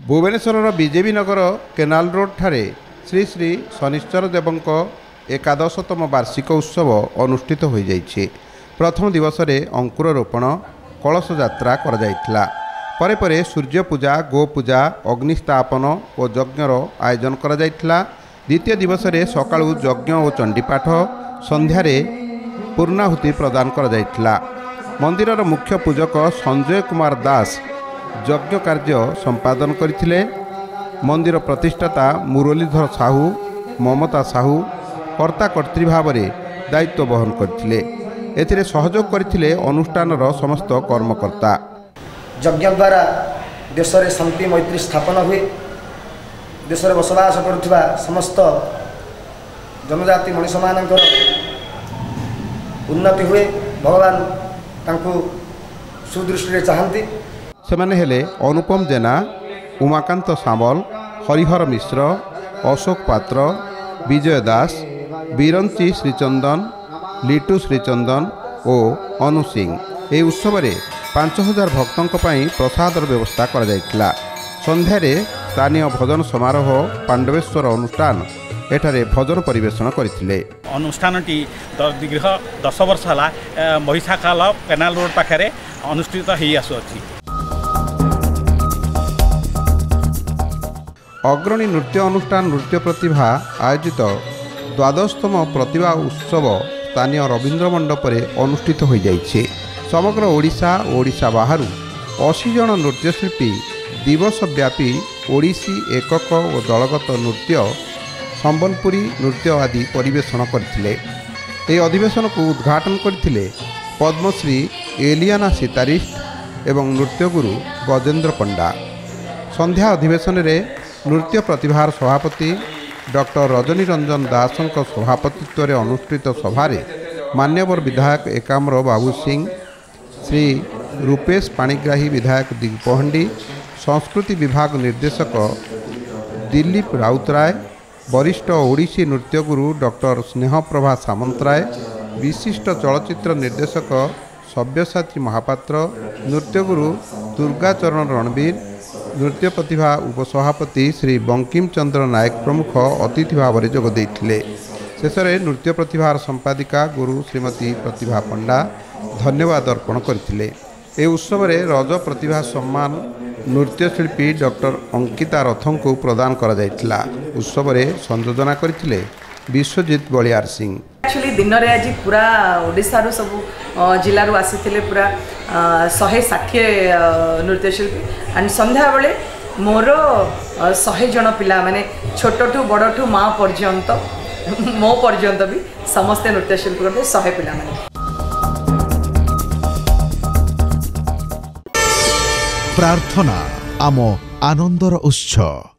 Bhubaneswar BJP Nagar canal road ठारे श्री श्री शनिश्चर देवंक एकादशतम वार्षिक उत्सव अनुष्ठित हो जाइए। प्रथम दिवस रे अंकुरोपण कलश यात्रा करा परे परे सूर्य पूजा गो पूजा अग्निस्थापन और यज्ञर आयोजन करा द्वितीय दिवस रे सकाळु यज्ञ और चंडीपाठ संध्यारे पूर्णाहुति प्रदान करा मंदिरर मुख्य पूजक संजय कुमार दास यज्ञ कार्य संपादन करथिले। मंदिर प्रतिष्ठाता मुरलीधर साहू ममता साहू कर्ताकर्त्री भाव में दायित्व बहन करथिले। एथिरे सहयोग करथिले अनुष्ठानर समस्त कर्मकर्ता। यज्ञ द्वारा देश में शांति मैत्री स्थापन हुए। देश में बसवास करुवा समस्त जनजाति मनीष मानकर उन्नति हुए। भगवान तांकु सुदृष्टि चाहती। सेमाने हेले अनुपम जेना, उमाकांत सामल, हरिहर मिश्र, अशोक पात्र, विजय दास, बीरंची श्रीचंदन, लिटू श्रीचंदन और अनु सिंह। यह उत्सव में 5000 भक्तों प्रसादर व्यवस्था करा। संध्यारे स्थानीय भजन समारोह पांडवेश्वर अनुष्ठान एठारे भजन परिवेषण करथिले। अनुष्ठानटी दीर्घ 10 वर्ष है महिषाखाल केनाल रोड पाखे अनुष्ठित हो आसुअछि। अग्रणी नृत्य अनुष्ठान नृत्य प्रतिभा आयोजित द्वादशतम प्रतिभा उत्सव स्थानीय रवींद्र मंडपरे अनुष्ठित हो जाइए। समग्र ओडिशा ओडिशा बाहर 80 जन नृत्यशिल्पी दिवसव्यापी ओडिसी एकक और दलगत नृत्य संबलपुरी नृत्य आदि परिवेषण करथिले। ए अधिवेशन को उद्घाटन करथिले पद्मश्री एलियाना सितारिस्ट एवं नृत्यगुरु गजेंद्र पंडा। संध्या अधिवेशन रे नृत्य प्रतिभार सभापति डॉक्टर रजनी रंजन दासों सभापतित्व में अनुष्ठित सभारे मान्यवर विधायक एकाम्र बाबू सिंह, श्री रूपेश पाणिग्राही विधायक दिगपहंडी, संस्कृति विभाग निर्देशक दिलीप राउतराय, वरिष्ठ ओडिसी नृत्यगुरु डॉक्टर स्नेहप्रभा सामंतराय, विशिष्ट चलचित्र निर्देशक सव्यसाची महापात्र, नृत्यगुरु दुर्गाचरण रणवीर, नृत्य प्रतिभा उपसभापति श्री बंकिम चंद्र नायक प्रमुख अतिथि भाव में जोग देइथिले। शेष में नृत्य प्रतिभार संपादिका गुरु श्रीमती प्रतिभा पंडा धन्यवाद अर्पण करथिले। ए उत्सव में रज प्रतिभा सम्मान नृत्यशिल्पी डॉक्टर अंकिता रथों को प्रदान करा जायतिला। उत्सव में संयोजना करथिले विश्वजीत बलियार सिंह। एक्चुअली दिन में आज पूरा ओडिशा रो सब जिलूर आसी पूरा 160 नृत्यशिल्पी एंड संध्या बेले मोर 100 जन पिला माने छोट ठू बड़ ठू माँ पर्यंत मो पर्यंत भी समस्ते नृत्यशिल्पी करते 100 पिला माने। प्रार्थना आम आनंदर उत्सव।